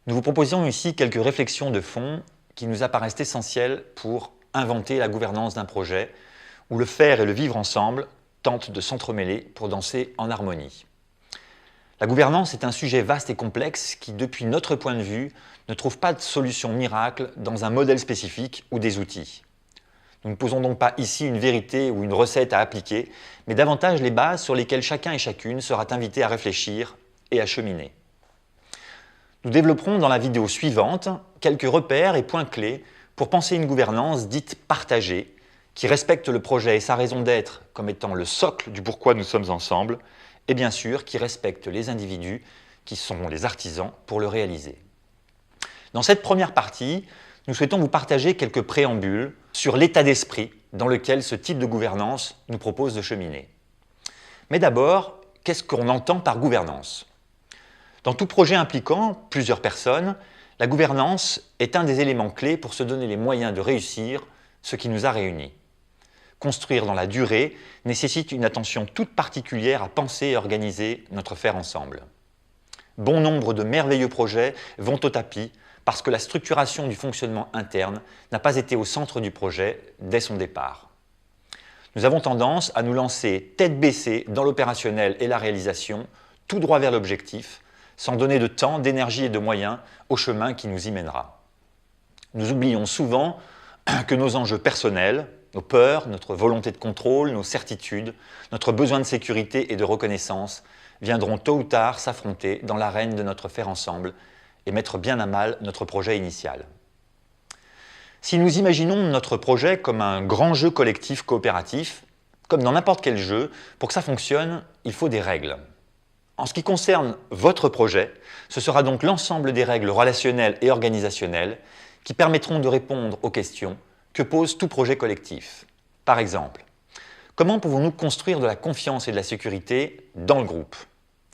Nous vous proposons ici quelques réflexions de fond qui nous apparaissent essentielles pour inventer la gouvernance d'un projet où le faire et le vivre ensemble tentent de s'entremêler pour danser en harmonie. La gouvernance est un sujet vaste et complexe qui, depuis notre point de vue, ne trouve pas de solution miracle dans un modèle spécifique ou des outils. Nous ne posons donc pas ici une vérité ou une recette à appliquer, mais davantage les bases sur lesquelles chacun et chacune sera invité à réfléchir et à cheminer. Nous développerons dans la vidéo suivante quelques repères et points clés pour penser une gouvernance dite partagée, qui respecte le projet et sa raison d'être comme étant le socle du pourquoi nous sommes ensemble, et bien sûr qui respecte les individus qui sont les artisans pour le réaliser. Dans cette première partie, nous souhaitons vous partager quelques préambules sur l'état d'esprit dans lequel ce type de gouvernance nous propose de cheminer. Mais d'abord, qu'est-ce qu'on entend par gouvernance ? Dans tout projet impliquant plusieurs personnes, la gouvernance est un des éléments clés pour se donner les moyens de réussir ce qui nous a réunis. Construire dans la durée nécessite une attention toute particulière à penser et organiser notre faire ensemble. Bon nombre de merveilleux projets vont au tapis parce que la structuration du fonctionnement interne n'a pas été au centre du projet dès son départ. Nous avons tendance à nous lancer tête baissée dans l'opérationnel et la réalisation, tout droit vers l'objectif, sans donner de temps, d'énergie et de moyens au chemin qui nous y mènera. Nous oublions souvent que nos enjeux personnels, nos peurs, notre volonté de contrôle, nos certitudes, notre besoin de sécurité et de reconnaissance viendront tôt ou tard s'affronter dans l'arène de notre faire ensemble et mettre bien à mal notre projet initial. Si nous imaginons notre projet comme un grand jeu collectif coopératif, comme dans n'importe quel jeu, pour que ça fonctionne, il faut des règles. En ce qui concerne votre projet, ce sera donc l'ensemble des règles relationnelles et organisationnelles qui permettront de répondre aux questions que pose tout projet collectif. Par exemple, comment pouvons-nous construire de la confiance et de la sécurité dans le groupe ?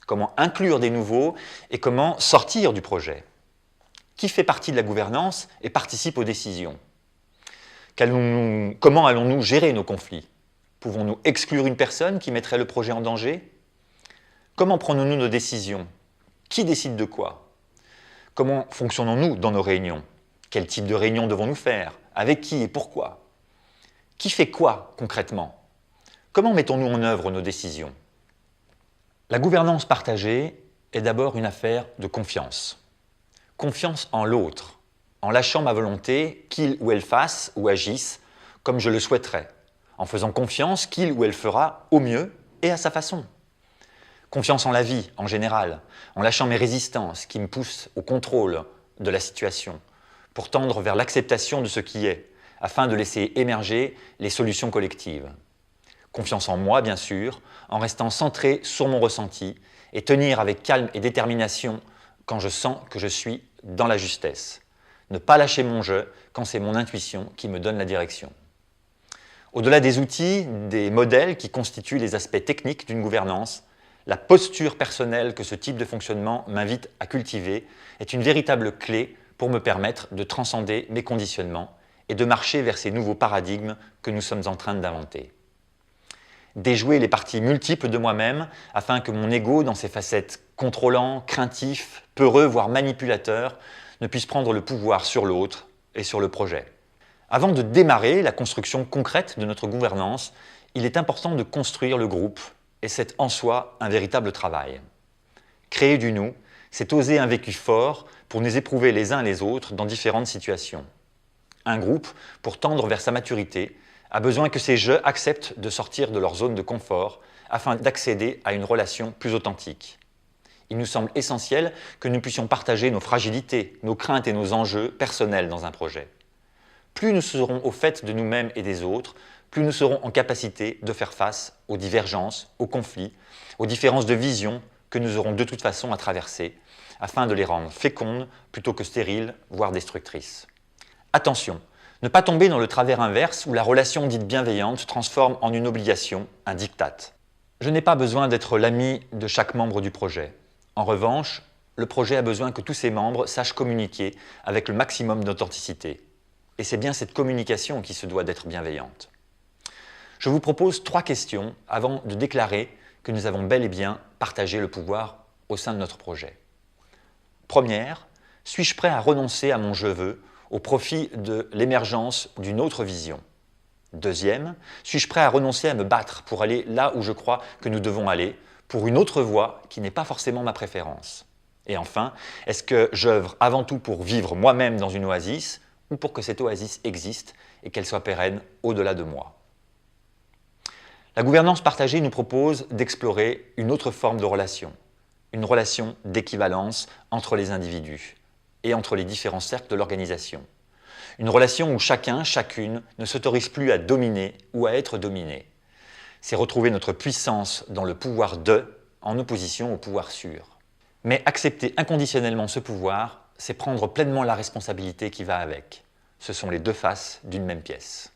Comment inclure des nouveaux et comment sortir du projet ? Qui fait partie de la gouvernance et participe aux décisions ? Comment allons-nous gérer nos conflits ? Pouvons-nous exclure une personne qui mettrait le projet en danger ? Comment prenons-nous nos décisions ? Qui décide de quoi ? Comment fonctionnons-nous dans nos réunions ? Quel type de réunion devons-nous faire ? Avec qui et pourquoi ? Qui fait quoi concrètement ? Comment mettons-nous en œuvre nos décisions ? La gouvernance partagée est d'abord une affaire de confiance. Confiance en l'autre, en lâchant ma volonté qu'il ou elle fasse ou agisse comme je le souhaiterais, en faisant confiance qu'il ou elle fera au mieux et à sa façon. Confiance en la vie en général, en lâchant mes résistances qui me poussent au contrôle de la situation, pour tendre vers l'acceptation de ce qui est, afin de laisser émerger les solutions collectives. Confiance en moi, bien sûr, en restant centré sur mon ressenti et tenir avec calme et détermination quand je sens que je suis dans la justesse. Ne pas lâcher mon jeu quand c'est mon intuition qui me donne la direction. Au-delà des outils, des modèles qui constituent les aspects techniques d'une gouvernance, la posture personnelle que ce type de fonctionnement m'invite à cultiver est une véritable clé pour me permettre de transcender mes conditionnements et de marcher vers ces nouveaux paradigmes que nous sommes en train d'inventer. Déjouer les parties multiples de moi-même afin que mon ego, dans ses facettes contrôlant, craintif, peureux, voire manipulateur, ne puisse prendre le pouvoir sur l'autre et sur le projet. Avant de démarrer la construction concrète de notre gouvernance, il est important de construire le groupe et c'est en soi un véritable travail. Créer du nous, c'est oser un vécu fort pour nous éprouver les uns les autres dans différentes situations. Un groupe, pour tendre vers sa maturité, a besoin que ses jeux acceptent de sortir de leur zone de confort afin d'accéder à une relation plus authentique. Il nous semble essentiel que nous puissions partager nos fragilités, nos craintes et nos enjeux personnels dans un projet. Plus nous serons au fait de nous-mêmes et des autres, plus nous serons en capacité de faire face aux divergences, aux conflits, aux différences de vision que nous aurons de toute façon à traverser, afin de les rendre fécondes plutôt que stériles, voire destructrices. Attention, ne pas tomber dans le travers inverse où la relation dite bienveillante se transforme en une obligation, un diktat. Je n'ai pas besoin d'être l'ami de chaque membre du projet. En revanche, le projet a besoin que tous ses membres sachent communiquer avec le maximum d'authenticité. Et c'est bien cette communication qui se doit d'être bienveillante. Je vous propose 3 questions avant de déclarer que nous avons bel et bien partagé le pouvoir au sein de notre projet. Première, Suis-je prêt à renoncer à mon je veux au profit de l'émergence d'une autre vision? Deuxième, suis-je prêt à renoncer à me battre pour aller là où je crois que nous devons aller, pour une autre voie qui n'est pas forcément ma préférence? Et enfin, est-ce que j'œuvre avant tout pour vivre moi-même dans une oasis ou pour que cette oasis existe et qu'elle soit pérenne au-delà de moi? La gouvernance partagée nous propose d'explorer une autre forme de relation, une relation d'équivalence entre les individus et entre les différents cercles de l'organisation. Une relation où chacun, chacune ne s'autorise plus à dominer ou à être dominé. C'est retrouver notre puissance dans le pouvoir de, en opposition au pouvoir sur. Mais accepter inconditionnellement ce pouvoir, c'est prendre pleinement la responsabilité qui va avec. Ce sont les deux faces d'une même pièce.